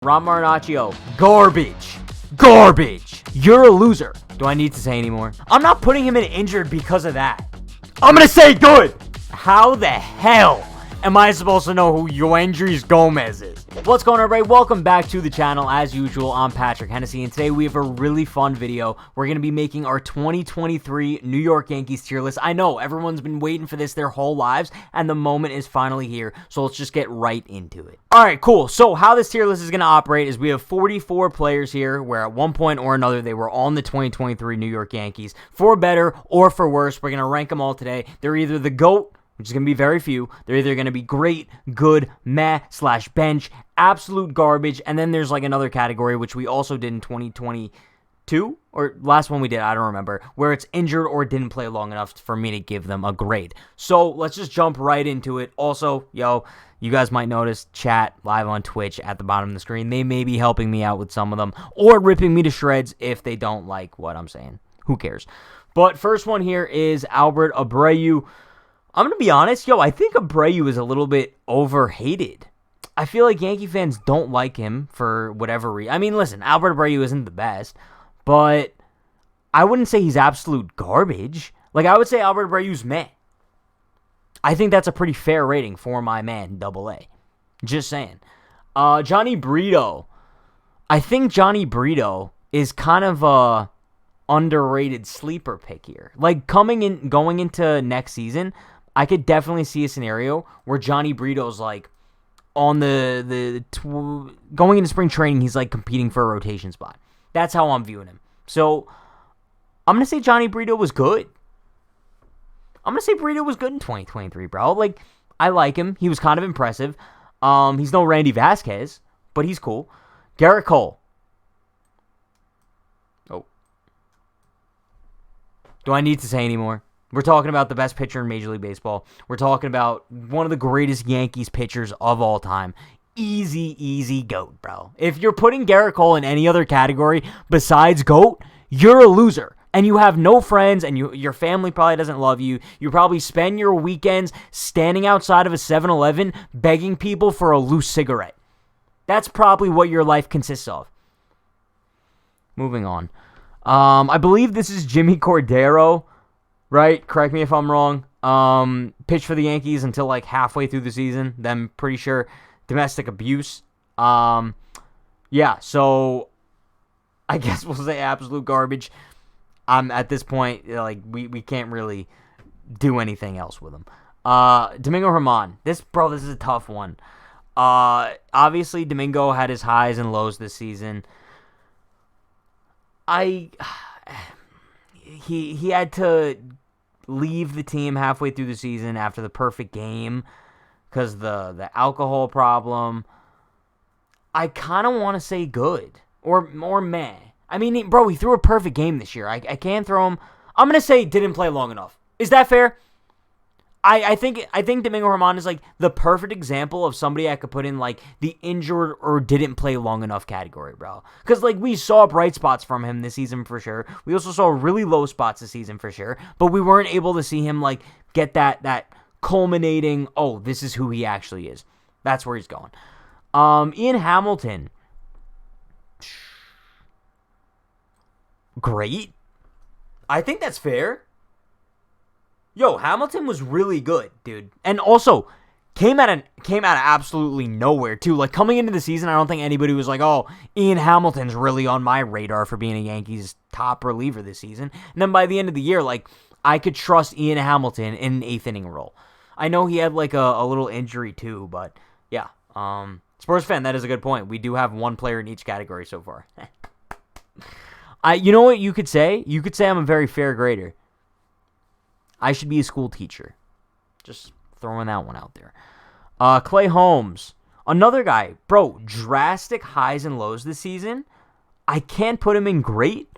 Ron Marinaccio, garbage. Garbage. You're a loser. Do I need to say anymore? I'm not putting him in injured because of that. I'm going to say good. How the hell am I supposed to know who Yoendrys Gomez is? What's going on, everybody? Welcome back to the channel. As usual, I'm Patrick Hennessy, and today we have a really fun video. We're going to be making our 2023 New York Yankees tier list. I know everyone's been waiting for this their whole lives, and the moment is finally here, so let's just get right into it. All right, cool. So how this tier list is going to operate is we have 44 players here, where at one point or another, they were on the 2023 New York Yankees. For better or for worse, we're going to rank them all today. They're either the GOAT, which is going to be very few. They're either going to be great, good, meh, / bench, absolute garbage, and then there's like another category, which we also did in 2022, or last one we did, I don't remember, where it's injured or didn't play long enough for me to give them a grade. So let's just jump right into it. Also, you guys might notice chat live on Twitch at the bottom of the screen. They may be helping me out with some of them, or ripping me to shreds if they don't like what I'm saying. Who cares? But first one here is Albert Abreu. I'm going to be honest, I think Abreu is a little bit overhated. I feel like Yankee fans don't like him for whatever reason. I mean, listen, Albert Abreu isn't the best, but I wouldn't say he's absolute garbage. Like, I would say Albert Abreu's meh. I think that's a pretty fair rating for my man, AA. Just saying. Johnny Brito. I think Johnny Brito is kind of a underrated sleeper pick here. Like, going into next season, I could definitely see a scenario where Johnny Brito's like on going into spring training, he's like competing for a rotation spot. That's how I'm viewing him. So I'm going to say Johnny Brito was good. I'm going to say Brito was good in 2023, bro. Like, I like him. He was kind of impressive. He's no Randy Vasquez, but he's cool. Gerrit Cole. Oh. Do I need to say any more? We're talking about the best pitcher in Major League Baseball. We're talking about one of the greatest Yankees pitchers of all time. Easy GOAT, bro. If you're putting Gerrit Cole in any other category besides GOAT, you're a loser. And you have no friends, and your family probably doesn't love you. You probably spend your weekends standing outside of a 7-Eleven begging people for a loose cigarette. That's probably what your life consists of. Moving on. I believe this is Jimmy Cordero. Right? Correct me if I'm wrong. Pitched for the Yankees until like halfway through the season. Then pretty sure domestic abuse. Yeah, so I guess we'll say absolute garbage. At this point, like we can't really do anything else with him. Domingo Germán. This is a tough one. Obviously Domingo had his highs and lows this season. He had to leave the team halfway through the season after the perfect game because the alcohol problem. I kind of want to say good or meh. I mean, bro, he threw a perfect game this year. I can't throw him. I'm going to say didn't play long enough. Is that fair? I think Domingo Germán is like the perfect example of somebody I could put in like the injured or didn't play long enough category, bro. Because like we saw bright spots from him this season for sure. We also saw really low spots this season for sure. But we weren't able to see him like get that culminating, oh, this is who he actually is. That's where he's going. Ian Hamilton. Great. I think that's fair. Hamilton was really good, dude. And also, came out of absolutely nowhere, too. Like, coming into the season, I don't think anybody was like, oh, Ian Hamilton's really on my radar for being a Yankees top reliever this season. And then by the end of the year, like, I could trust Ian Hamilton in an 8th inning role. I know he had, like, a little injury, too, but, yeah. Spurs fan, that is a good point. We do have one player in each category so far. You know what you could say? You could say I'm a very fair grader. I should be a school teacher. Just throwing that one out there. Clay Holmes. Another guy. Bro, drastic highs and lows this season. I can't put him in great.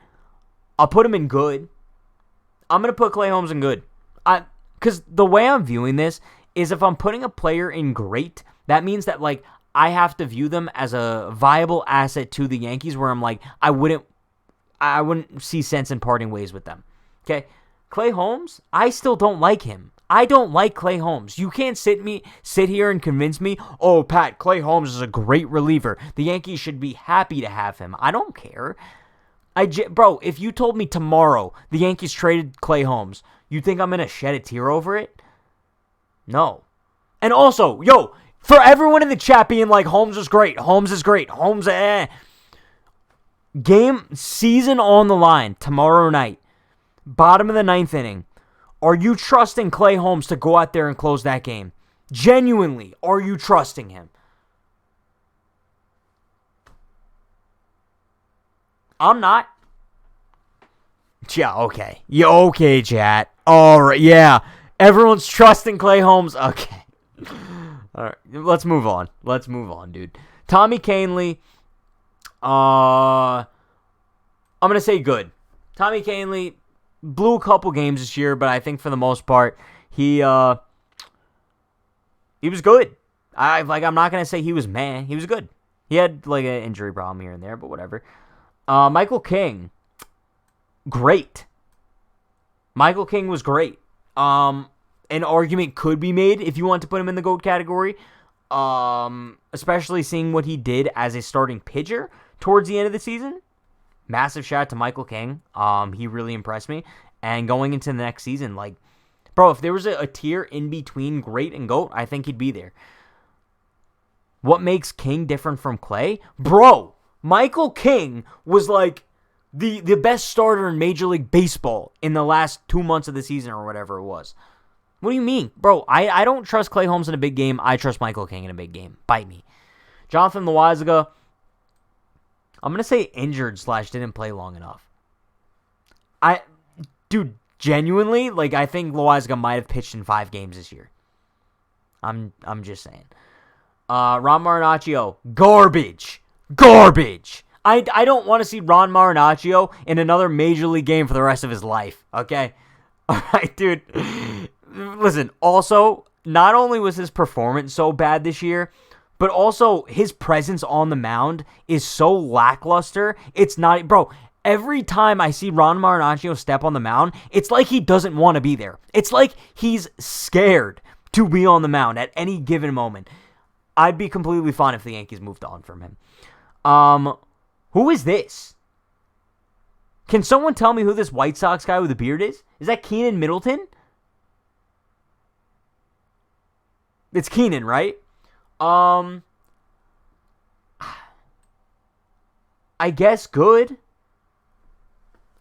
I'll put him in good. I'm going to put Clay Holmes in good. Because the way I'm viewing this is if I'm putting a player in great, that means that like I have to view them as a viable asset to the Yankees where I'm like, I wouldn't see sense in parting ways with them. Okay? Clay Holmes, I still don't like him. I don't like Clay Holmes. You can't sit here and convince me, oh, Pat, Clay Holmes is a great reliever. The Yankees should be happy to have him. I don't care. Bro, if you told me tomorrow the Yankees traded Clay Holmes, you think I'm going to shed a tear over it? No. And also, yo, for everyone in the chat being like, Holmes is great, Holmes is great, Holmes, season on the line tomorrow night, bottom of the 9th inning. Are you trusting Clay Holmes to go out there and close that game? Genuinely, are you trusting him? I'm not. Yeah, okay. Yeah, okay, chat. All right, yeah. Everyone's trusting Clay Holmes. Okay. All right, let's move on. Let's move on, dude. Tommy Kahnle. I'm going to say good. Tommy Kahnle blew a couple games this year, but I think for the most part, he was good. I'm not going to say he was meh. He was good. He had like an injury problem here and there, but whatever. Michael King, great. Michael King was great. An argument could be made if you want to put him in the GOAT category, especially seeing what he did as a starting pitcher towards the end of the season. Massive shout out to Michael King. He really impressed me. And going into the next season, like, bro, if there was a tier in between great and GOAT, I think he'd be there. What makes King different from Clay? Bro, Michael King was like the best starter in Major League Baseball in the last 2 months of the season or whatever it was. What do you mean? Bro, I don't trust Clay Holmes in a big game. I trust Michael King in a big game. Bite me. Jonathan Loaisiga, I'm going to say injured / didn't play long enough. Dude, genuinely, like, I think Loaisiga might have pitched in 5 games this year. I'm just saying. Ron Marinaccio, garbage. Garbage. I don't want to see Ron Marinaccio in another Major League game for the rest of his life, okay? All right, dude. Listen, also, not only was his performance so bad this year, but also his presence on the mound is so lackluster. It's not, bro, every time I see Ron Marinaccio step on the mound, it's like he doesn't want to be there. It's like he's scared to be on the mound at any given moment. I'd be completely fine if the Yankees moved on from him. Who is this? Can someone tell me who this White Sox guy with the beard is? Is that Keenan Middleton? It's Keenan, right? I guess good.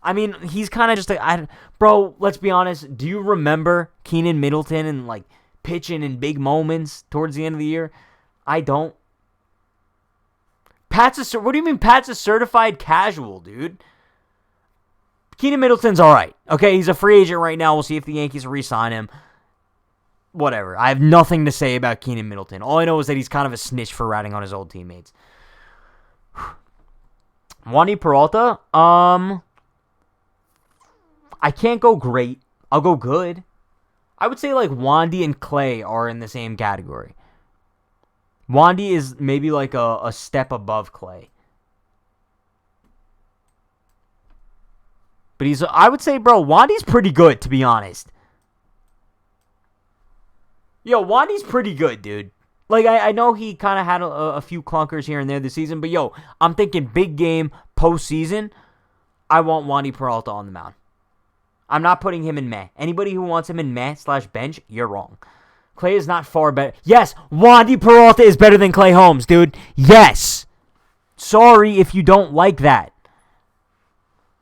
I mean, he's kind of just bro, let's be honest. Do you remember Keenan Middleton and like pitching in big moments towards the end of the year? I don't. What do you mean Pat's a certified casual, dude? Keenan Middleton's all right. Okay, he's a free agent right now. We'll see if the Yankees re-sign him. Whatever. I have nothing to say about Keenan Middleton. All I know is that he's kind of a snitch for ratting on his old teammates. Wandy Peralta, I can't go great. I'll go good. I would say like Wandy and Clay are in the same category. Wandy is maybe like a step above Clay. But I would say, bro, Wandy's pretty good, to be honest. Yo, Wandy's pretty good, dude. Like, I know he kind of had a few clunkers here and there this season, but yo, I'm thinking big game, postseason, I want Wandy Peralta on the mound. I'm not putting him in meh. Anybody who wants him in meh / bench, you're wrong. Clay is not far better. Yes, Wandy Peralta is better than Clay Holmes, dude. Yes. Sorry if you don't like that.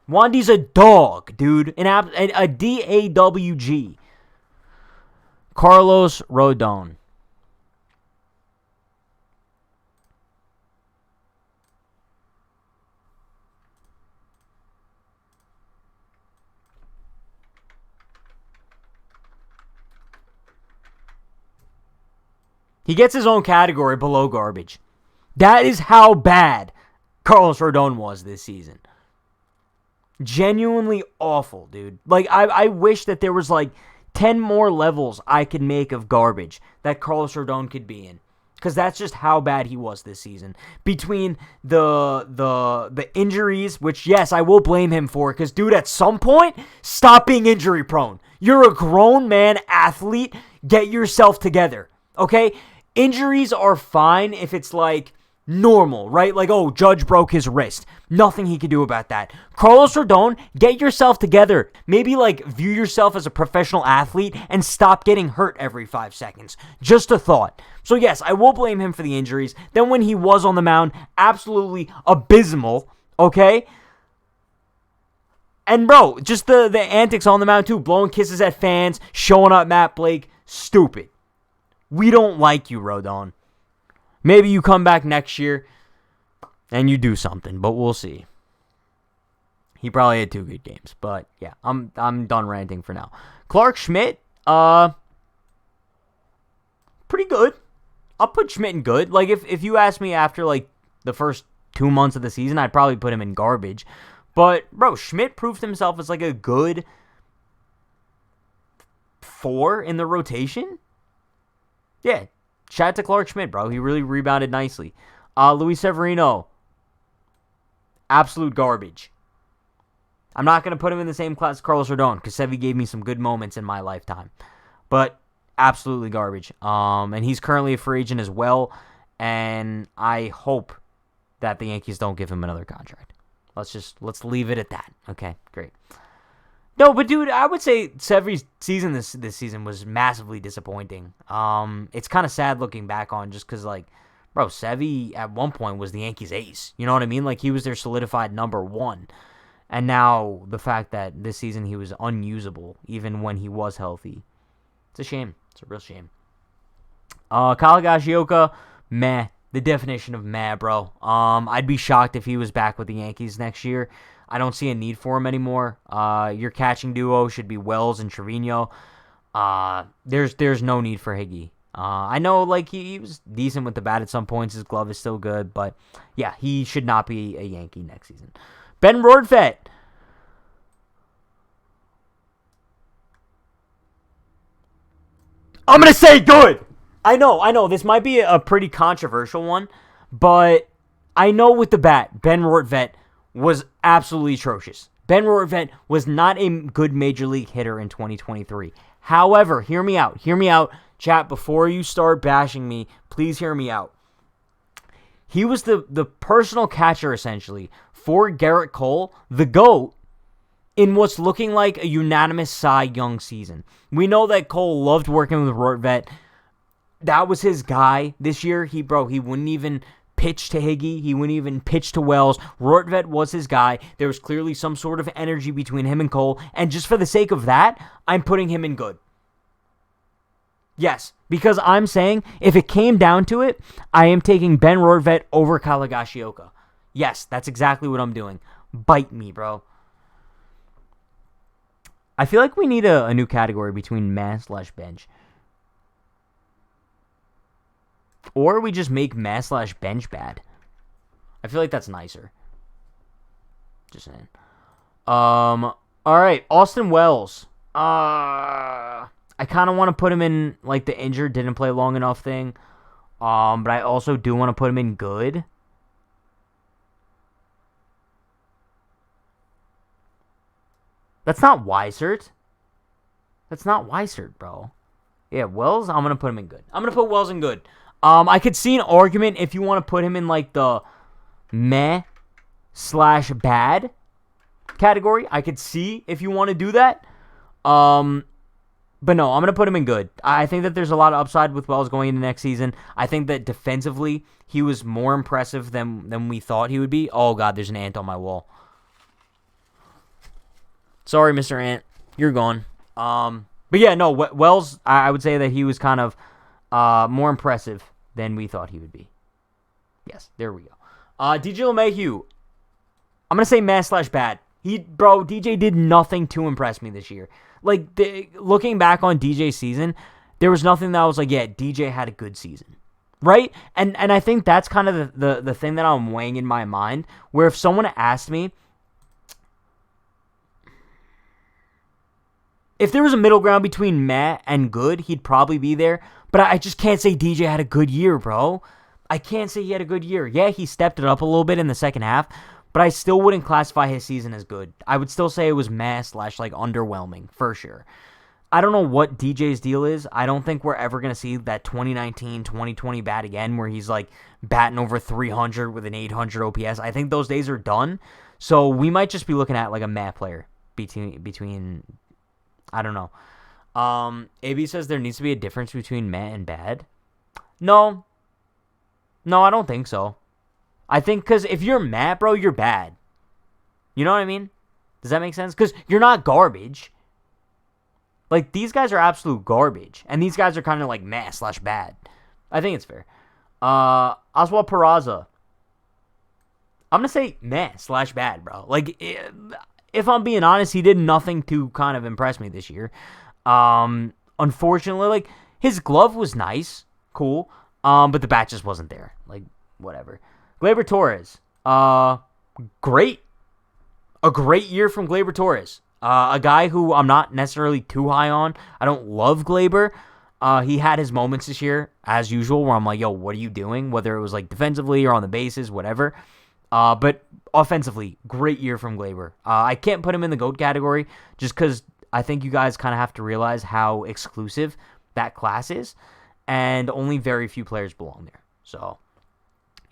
Wandy's a dog, dude. A DAWG. Carlos Rodon. He gets his own category below garbage. That is how bad Carlos Rodon was this season. Genuinely awful, dude. Like, I wish that there was like 10 more levels I could make of garbage that Carlos Rodon could be in. Because that's just how bad he was this season. Between the injuries, which, yes, I will blame him for. Because, dude, at some point, stop being injury prone. You're a grown man athlete. Get yourself together. Okay? Injuries are fine if it's like normal, right? Like, oh, Judge broke his wrist. Nothing he could do about that. Carlos Rodon, get yourself together. Maybe, like, view yourself as a professional athlete and stop getting hurt every 5 seconds. Just a thought. So, yes, I will blame him for the injuries. Then when he was on the mound, absolutely abysmal, okay? And, bro, just the antics on the mound, too. Blowing kisses at fans, showing up Matt Blake. Stupid. We don't like you, Rodon. Maybe you come back next year and you do something, but we'll see. He probably had 2 good games, but yeah, I'm done ranting for now. Clark Schmidt, pretty good. I'll put Schmidt in good. Like if you ask me after like the first 2 months of the season, I'd probably put him in garbage. But bro, Schmidt proved himself as like a good 4 in the rotation. Yeah. Shout out to Clark Schmidt, bro. He really rebounded nicely. Luis Severino, absolute garbage. I'm not going to put him in the same class as Carlos Rodon because Sevy gave me some good moments in my lifetime. But absolutely garbage. And he's currently a free agent as well. And I hope that the Yankees don't give him another contract. Let's leave it at that. Okay, great. No, but dude, I would say Severy's season this season was massively disappointing. It's kind of sad looking back on just because, like, bro, Sevy at one point was the Yankees' ace. You know what I mean? Like, he was their solidified number 1. And now the fact that this season he was unusable, even when he was healthy. It's a shame. It's a real shame. Kyle Higashioka, meh. The definition of meh, bro. I'd be shocked if he was back with the Yankees next year. I don't see a need for him anymore. Your catching duo should be Wells and Trevino. There's no need for Higgy. I know like he was decent with the bat at some points. His glove is still good, but yeah, he should not be a Yankee next season. Ben Rortvedt. I'm gonna say good. I know. This might be a pretty controversial one, but I know with the bat, Ben Rortvedt was absolutely atrocious. Ben Rortvedt was not a good major league hitter in 2023. However, hear me out. Chat, before you start bashing me, please hear me out. He was the personal catcher, essentially, for Gerrit Cole, the GOAT, in what's looking like a unanimous Cy Young season. We know that Cole loved working with Rortvedt. That was his guy this year. He wouldn't even pitch to Higgy. He wouldn't even pitch to Wells. Rortvedt was his guy. There was clearly some sort of energy between him and Cole. And just for the sake of that, I'm putting him in good. Yes, because I'm saying if it came down to it, I am taking Ben Rortvedt over Kyle Higashioka. Yes, that's exactly what I'm doing. Bite me, bro. I feel like we need a new category between meh/bench. Or we just make meh/bench bad. I feel like that's nicer. Just saying. Alright, Austin Wells. I kind of want to put him in, like, the injured, didn't play long enough thing. But I also do want to put him in good. That's not Weissert. Bro. Yeah, Wells, I'm going to put him in good. I'm going to put Wells in good. I could see an argument if you want to put him in, like, the meh/bad category. I could see if you want to do that. But no, I'm going to put him in good. I think that there's a lot of upside with Wells going into next season. I think that defensively, he was more impressive than we thought he would be. Oh, God, there's an ant on my wall. Sorry, Mr. Ant. You're gone. But yeah, no, Wells, I would say that he was kind of more impressive than we thought he would be. Yes, there we go. DJ LeMahieu, I'm going to say meh/bad. DJ did nothing to impress me this year. Like, looking back on DJ's season, there was nothing that I was like, yeah, DJ had a good season. Right? And I think that's kind of the thing that I'm weighing in my mind, where if someone asked me, if there was a middle ground between meh and good, he'd probably be there. But I just can't say DJ had a good year, bro. I can't say he had a good year. Yeah, he stepped it up a little bit in the second half, but I still wouldn't classify his season as good. I would still say it was meh / like underwhelming, for sure. I don't know what DJ's deal is. I don't think we're ever going to see that 2019, 2020 bat again where he's like batting over 300 with an 800 OPS. I think those days are done. So we might just be looking at like a meh player between I don't know. AB says there needs to be a difference between meh and bad. No, I don't think so. I think because if you're meh, bro, you're bad. You know what I mean? Does that make sense? Because you're not garbage. Like, these guys are absolute garbage. And these guys are kind of like meh / bad. I think it's fair. Oswald Peraza. I'm going to say meh / bad, bro. Like, if I'm being honest, he did nothing to kind of impress me this year. Unfortunately, like, his glove was nice. Cool. But the bat just wasn't there. Like, whatever. Gleyber Torres. Great. A great year from Gleyber Torres. A guy who I'm not necessarily too high on. I don't love Gleyber. He had his moments this year, as usual, where I'm like, yo, what are you doing? Whether it was like defensively or on the bases, whatever. But offensively, great year from Gleyber. I can't put him in the GOAT category just because I think you guys kind of have to realize how exclusive that class is. And only very few players belong there. So,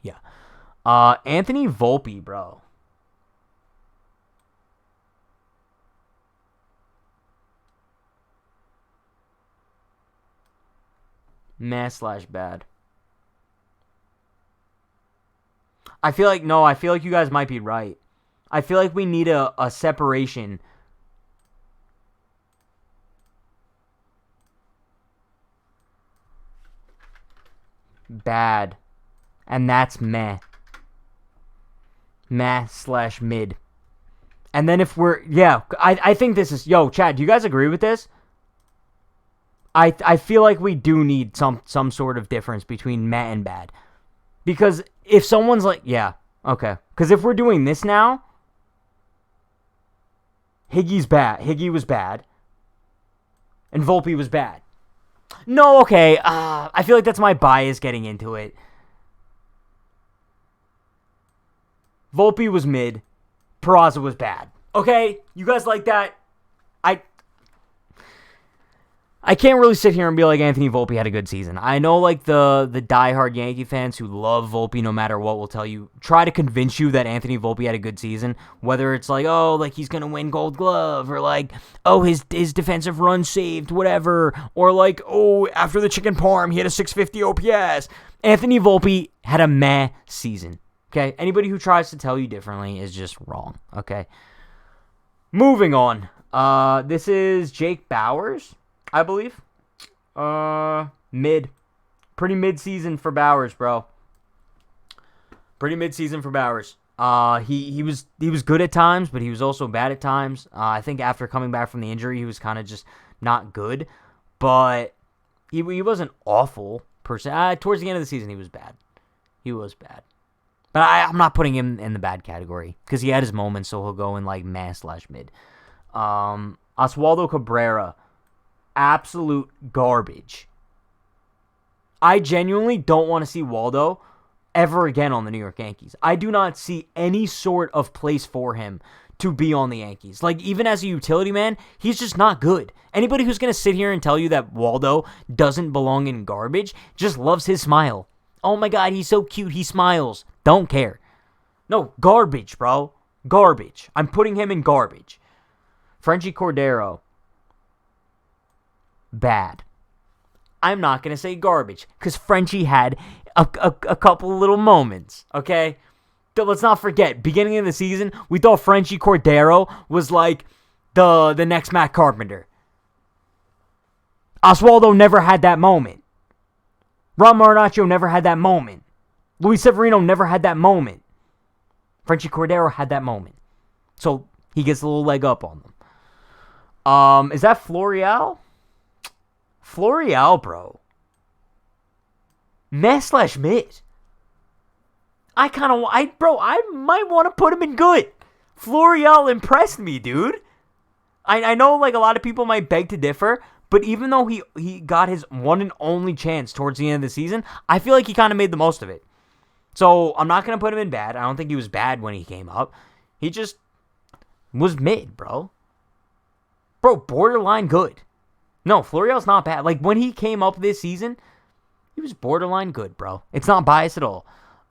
yeah. Anthony Volpe, bro. Meh / bad. I feel like you guys might be right. I feel like we need a separation. Bad. And that's meh. Meh / mid. And then if we're, yeah, I think this is, yo, Chad, do you guys agree with this? I feel like we do need some sort of difference between meh and bad. Because if someone's like, yeah, okay. Because if we're doing this now, Higgy was bad. And Volpe was bad. No, okay. I feel like that's my bias getting into it. Volpe was mid. Peraza was bad. Okay? You guys like that? I can't really sit here and be like Anthony Volpe had a good season. I know like the diehard Yankee fans who love Volpe no matter what will tell you, try to convince you that Anthony Volpe had a good season. Whether it's like, oh, like he's going to win Gold Glove, or like, oh, his defensive run saved, whatever. Or like, oh, after the chicken parm, he had a 650 OPS. Anthony Volpe had a meh season. Okay? Anybody who tries to tell you differently is just wrong. Okay? Moving on. This is Jake Bowers, I believe. Mid. Pretty mid-season for Bowers, bro. Pretty mid-season for Bowers. He was good at times, but he was also bad at times. I think after coming back from the injury, he was kind of just not good. But he wasn't awful, per se. Towards the end of the season, he was bad. He was bad. But I'm not putting him in the bad category, because he had his moments, so he'll go in like meh / mid. Oswaldo Cabrera. Absolute garbage. I genuinely don't want to see Waldo ever again on the New York Yankees. I do not see any sort of place for him to be on the Yankees. Like, even as a utility man, he's just not good. Anybody who's going to sit here and tell you that Waldo doesn't belong in garbage just loves his smile. Oh my God, he's so cute, he smiles. Don't care. No, garbage, bro. Garbage. I'm putting him in garbage. Frenchie Cordero. Bad. I'm not going to say garbage, because Frenchie had a couple little moments, okay? Let's not forget, beginning of the season, we thought Frenchie Cordero was like the next Matt Carpenter. Oswaldo never had that moment. Ron Marinaccio never had that moment. Luis Severino never had that moment. Frenchie Cordero had that moment. So he gets a little leg up on them. Is that Florial? Florial, bro. Meh / mid. I might want to put him in good. Florial impressed me, dude. I know like a lot of people might beg to differ, But even though he got his one and only chance towards the end of the season, I feel like he kind of made the most of it. So I'm not going to put him in bad. I don't think he was bad when he came up. He just was mid, bro. Bro, borderline good. No, Florial's not bad. Like, when he came up this season, he was borderline good, bro. It's not biased at all.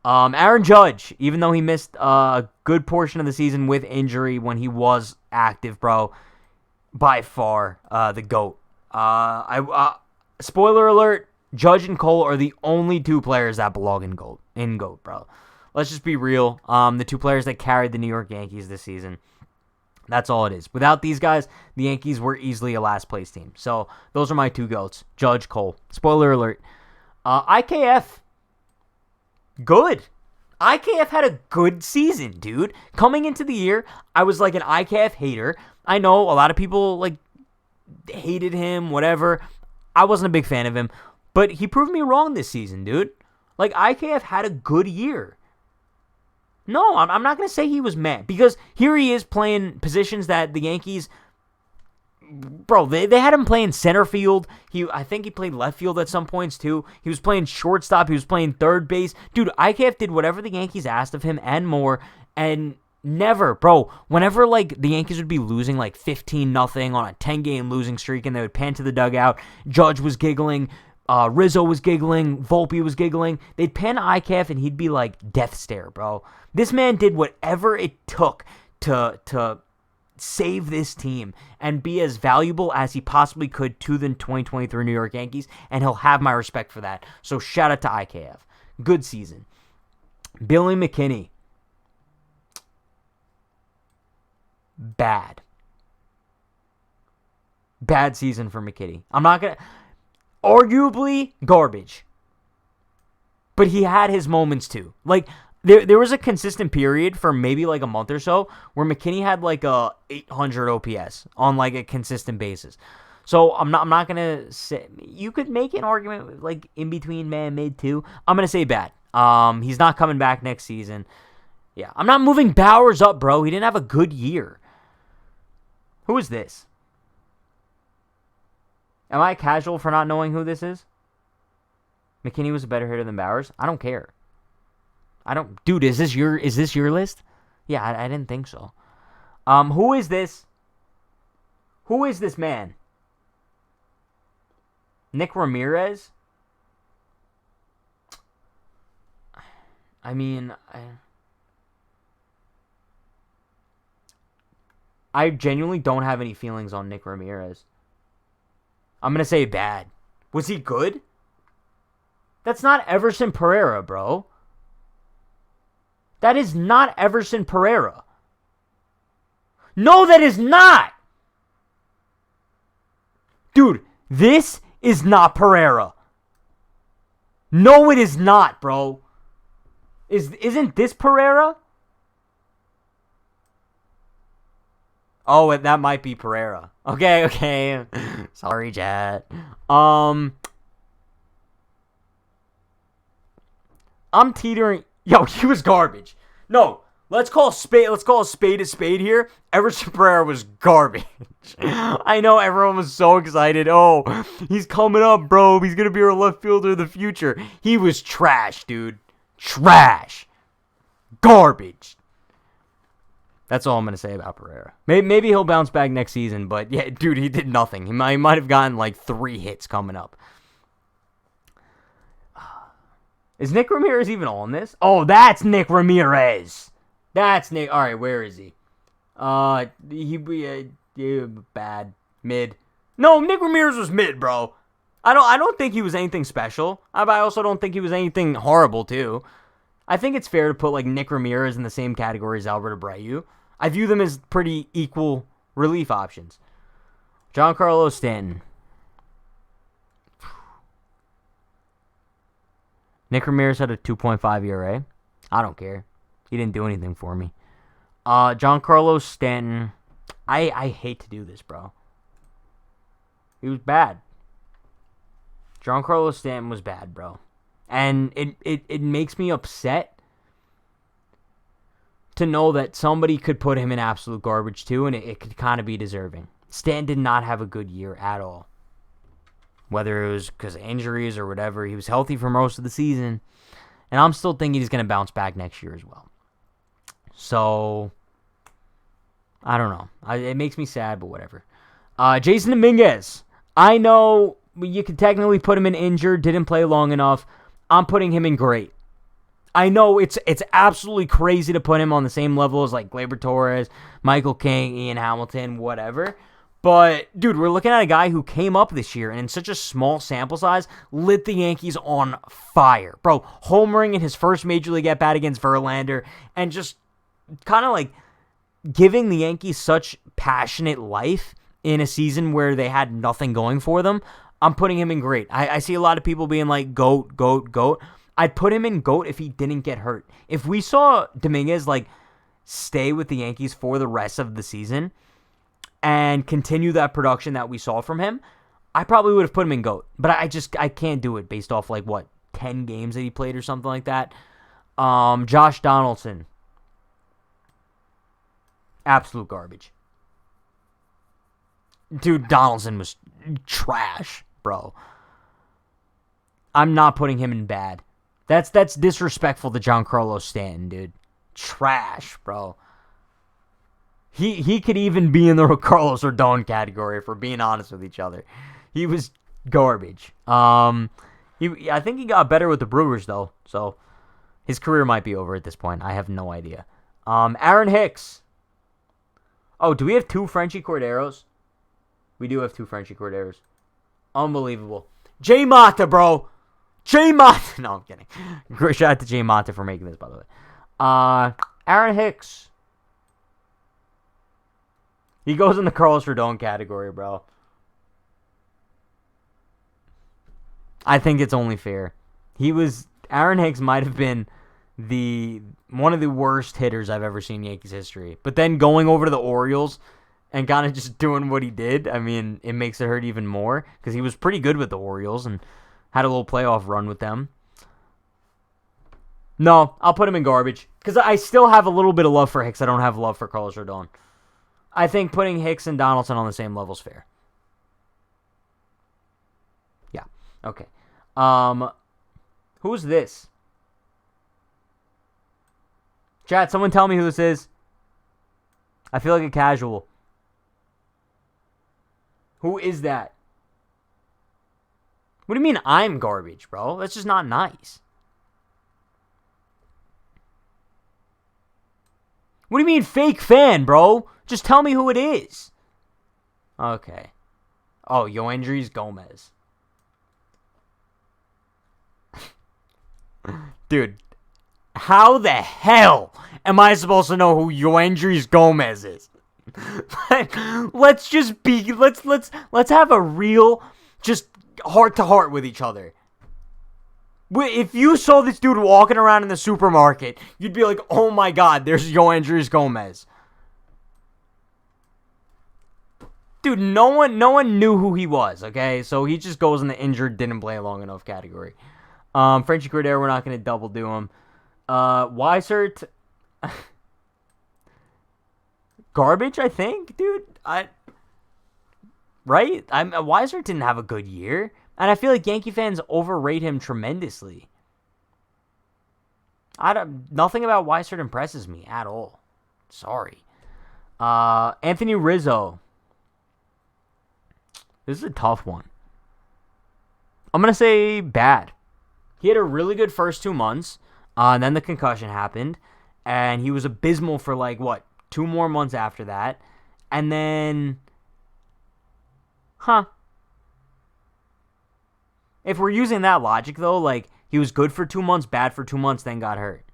Aaron Judge, even though he missed a good portion of the season with injury when he was active, bro, by far the GOAT. Spoiler alert, Judge and Cole are the only two players that belong in GOAT, bro. Let's just be real. The two players that carried the New York Yankees this season. That's all it is. Without these guys, the Yankees were easily a last place team. So those are my two GOATs. Judge, Cole. Spoiler alert. IKF. Good. IKF had a good season, dude. Coming into the year, I was like an IKF hater. I know a lot of people like hated him, whatever. I wasn't a big fan of him. But he proved me wrong this season, dude. Like, IKF had a good year. No, I'm not going to say he was mad. Because here he is playing positions that the Yankees... Bro, they had him playing center field. I think he played left field at some points, too. He was playing shortstop. He was playing third base. Dude, IKF did whatever the Yankees asked of him and more. And never, bro, whenever, like, the Yankees would be losing, like, 15-0 on a 10-game losing streak, and they would pan to the dugout, Judge was giggling, Rizzo was giggling, Volpe was giggling. They'd pan to IKF, and he'd be like, death stare, bro. This man did whatever it took to save this team and be as valuable as he possibly could to the 2023 New York Yankees, and he'll have my respect for that. So shout out to IKF. Good season. Billy McKinney. Bad season for McKinney. I'm not going to... Arguably garbage. But he had his moments too. Like, there was a consistent period for maybe like a month or so where McKinney had like a 800 OPS on like a consistent basis. So I'm not gonna say, you could make an argument like in between mid too. I'm gonna say bad. He's not coming back next season. Yeah, I'm not moving Bowers up, bro. He didn't have a good year. Who is this? Am I casual for not knowing who this is? McKinney was a better hitter than Bowers? I don't care. Dude, is this your list? Yeah, I didn't think so. Who is this? Who is this man? Nick Ramirez? I mean, I genuinely don't have any feelings on Nick Ramirez. I'm going to say bad. Was he good? That's not Everson Pereira, bro. That is not Everson Pereira. No, that is not. Dude, this is not Pereira. No, it is not, bro. Isn't this Pereira? Oh, that might be Pereira. Okay. Sorry, chat. I'm teetering. Yo, he was garbage. No, let's call a spade a spade here. Everson Pereira was garbage. I know everyone was so excited. Oh, he's coming up, bro. He's going to be our left fielder of the future. He was trash, dude. Trash. Garbage. That's all I'm going to say about Pereira. Maybe he'll bounce back next season, but yeah, dude, he did nothing. He might have gotten like 3 hits coming up. Is Nick Ramirez even on this? Oh, that's Nick Ramirez. That's Nick. All right, where is he? Bad. Mid. No, Nick Ramirez was mid, bro. I don't think he was anything special. I also don't think he was anything horrible, too. I think it's fair to put like Nick Ramirez in the same category as Albert Abreu. I view them as pretty equal relief options. Giancarlo Stanton. Nick Ramirez had a 2.5 ERA. I don't care. He didn't do anything for me. Giancarlo Stanton. I hate to do this, bro. He was bad. Giancarlo Stanton was bad, bro. And it makes me upset to know that somebody could put him in absolute garbage too, and it could kind of be deserving. Stan did not have a good year at all. whether it was because of injuries or whatever. He was healthy for most of the season, and I'm still thinking he's going to bounce back next year as well. So, I don't know. It makes me sad, but whatever. Jason Dominguez. I know you could technically put him in injured, didn't play long enough. I'm putting him in great. I know it's absolutely crazy to put him on the same level as like Gleyber Torres, Michael King, Ian Hamilton, whatever. But, dude, we're looking at a guy who came up this year and in such a small sample size lit the Yankees on fire. Bro, homering in his first Major League at-bat against Verlander and just kind of like giving the Yankees such passionate life in a season where they had nothing going for them. I'm putting him in great. I see a lot of people being like, GOAT, GOAT, GOAT. I'd put him in GOAT if he didn't get hurt. If we saw Dominguez like stay with the Yankees for the rest of the season and continue that production that we saw from him, I probably would have put him in GOAT. But I can't do it based off like what 10 games that he played or something like that. Josh Donaldson, absolute garbage. Dude, Donaldson was trash, bro. I'm not putting him in bad. That's disrespectful to Giancarlo Stanton, dude. Trash, bro. He could even be in the Carlos Rodon category if we're being honest with each other. He was garbage. I think he got better with the Brewers though, so his career might be over at this point. I have no idea. Aaron Hicks. Oh, do we have 2 Frenchie Corderos? We do have 2 Frenchie Corderos. Unbelievable. Jay Mata, bro. Jay Mata. No, I'm kidding. Great shout out to Jay Mata for making this, by the way. Aaron Hicks. He goes in the Carlos Rodon category, bro. I think it's only fair. Aaron Hicks might have been one of the worst hitters I've ever seen in Yankees history. But then going over to the Orioles and kind of just doing what he did, I mean, it makes it hurt even more because he was pretty good with the Orioles and had a little playoff run with them. No, I'll put him in garbage because I still have a little bit of love for Hicks. I don't have love for Carlos Rodon. I think putting Hicks and Donaldson on the same level is fair. Yeah. Okay. Who's this? Chat, someone tell me who this is. I feel like a casual. Who is that? What do you mean I'm garbage, bro? That's just not nice. What do you mean fake fan, bro? Just tell me who it is. Okay. Oh, Yoendrys Gomez. Dude, how the hell am I supposed to know who Yoendrys Gomez is? Let's have a real just heart to heart with each other. If you saw this dude walking around in the supermarket, you'd be like, "Oh my God, there's Yoendrys Gomez." Dude, no one knew who he was. Okay, so he just goes in the injured, didn't play long enough category. Frenchie Cordero, we're not gonna double do him. Weissert, garbage, I think, dude. Weissert didn't have a good year. And I feel like Yankee fans overrate him tremendously. Nothing about Weissert impresses me at all. Sorry. Anthony Rizzo. This is a tough one. I'm going to say bad. He had a really good first 2 months. And then the concussion happened. And he was abysmal for 2 more months after that. And then... If we're using that logic, though, he was good for 2 months, bad for 2 months, then got hurt.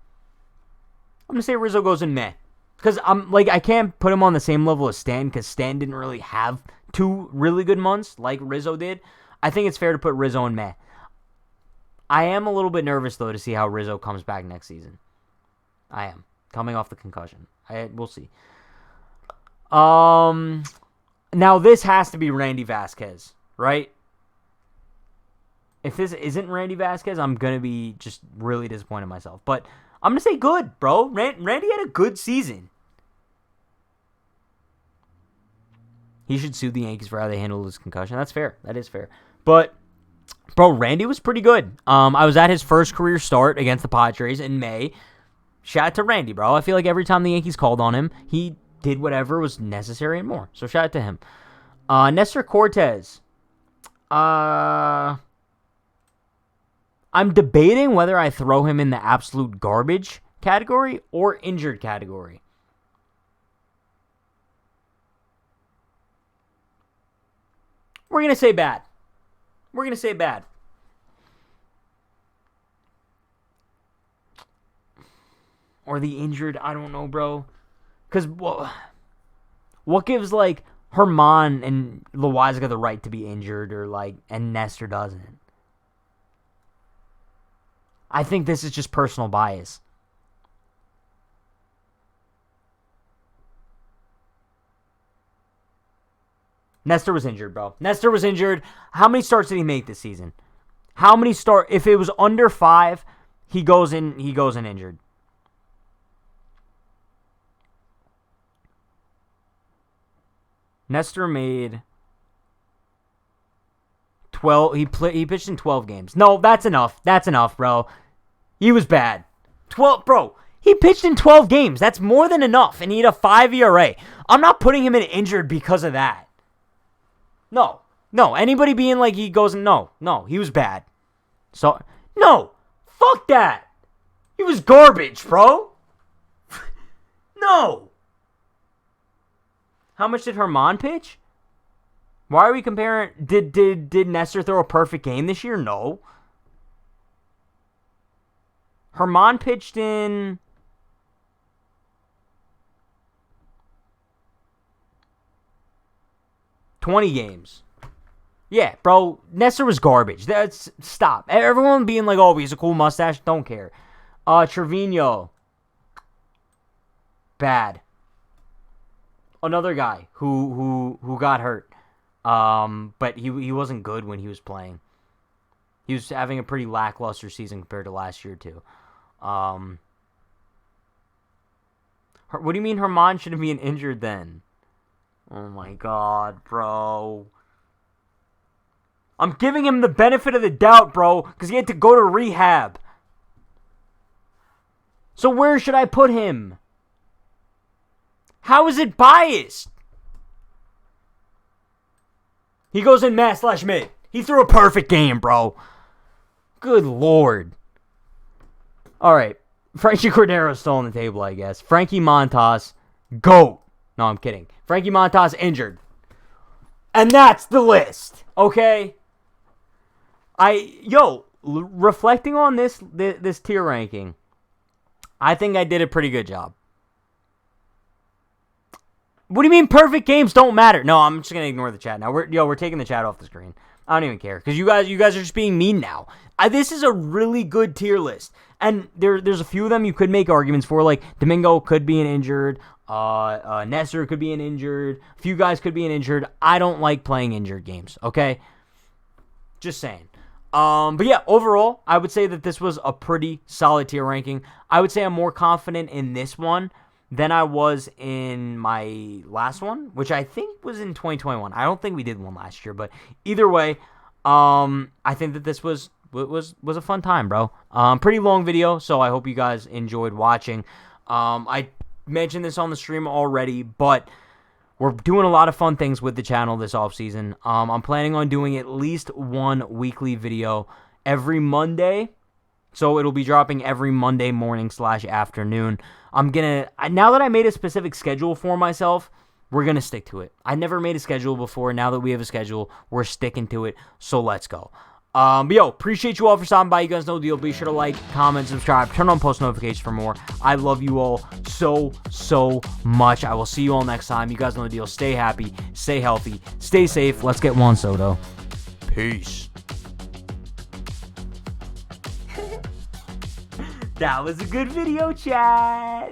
I'm going to say Rizzo goes in meh. Because I can't put him on the same level as Stan, because Stan didn't really have 2 really good months like Rizzo did. I think it's fair to put Rizzo in meh. I am a little bit nervous, though, to see how Rizzo comes back next season. I am. Coming off the concussion. We'll see. Now, this has to be Randy Vasquez, right? If this isn't Randy Vasquez, I'm going to be just really disappointed in myself. But I'm going to say good, bro. Randy had a good season. He should sue the Yankees for how they handled his concussion. That's fair. That is fair. But Bro, Randy was pretty good. I was at his first career start against the Padres in May. Shout out to Randy, bro. I feel like every time the Yankees called on him, he did whatever was necessary and more. So shout out to him. Nestor Cortez. I'm debating whether I throw him in the absolute garbage category or injured category. We're going to say bad. We're going to say bad. Or the injured, I don't know, bro. Because what gives, like, Herman and Loaizaga the right to be injured or, like, and Nestor doesn't? I think this is just personal bias. Nestor was injured, bro. Nestor was injured. How many starts did he make this season? How many if it was under 5, he goes in injured. Nestor made 12. He pitched in 12 games. No, that's enough. That's enough, bro. He was bad. 12, bro. He pitched in 12 games. That's more than enough, and he had a 5 ERA. I'm not putting him in injured because of that. No. Anybody being like he goes, no, he was bad. So, no, fuck that. He was garbage, bro. No. How much did Herman pitch? Why are we comparing? Did Nestor throw a perfect game this year? No. Herman pitched in 20 games. Yeah, bro, Nestor was garbage. Stop. Everyone being like, oh, he's a cool mustache. Don't care. Trevino. Bad. Another guy who got hurt. But he wasn't good when he was playing. He was having a pretty lackluster season compared to last year, too. What do you mean Herman shouldn't be injured then? Oh, my God, bro. I'm giving him the benefit of the doubt, bro, because he had to go to rehab. So where should I put him? How is it biased? He goes in mass/mid. He threw a perfect game, bro. Good Lord. All right. Frankie Cordero's still on the table, I guess. Frankie Montas, GOAT. No, I'm kidding. Frankie Montas injured. And that's the list, okay? Reflecting on this tier ranking, I think I did a pretty good job. What do you mean perfect games don't matter? No, I'm just going to ignore the chat now. We're taking the chat off the screen. I don't even care because you guys are just being mean now. This is a really good tier list. And there's a few of them you could make arguments for, like Domingo could be an injured, Nestor could be an injured, a few guys could be an injured. I don't like playing injured games, okay? Just saying. But yeah, overall, I would say that this was a pretty solid tier ranking. I would say I'm more confident in this one than I was in my last one, which I think was in 2021. I don't think we did one last year, but either way, I think that this was a fun time, bro. Pretty long video, so I hope you guys enjoyed watching. I mentioned this on the stream already, but we're doing a lot of fun things with the channel this offseason. I'm planning on doing at least one weekly video every Monday. So it'll be dropping every Monday morning/afternoon. Now that I made a specific schedule for myself, we're going to stick to it. I never made a schedule before. Now that we have a schedule, we're sticking to it. So let's go. But appreciate you all for stopping by. You guys know the deal. Be sure to like, comment, subscribe, turn on post notifications for more. I love you all so much. I will see you all next time. You guys know the deal. Stay happy, stay healthy, stay safe. Let's get Juan Soto. Peace. That was a good video, chat.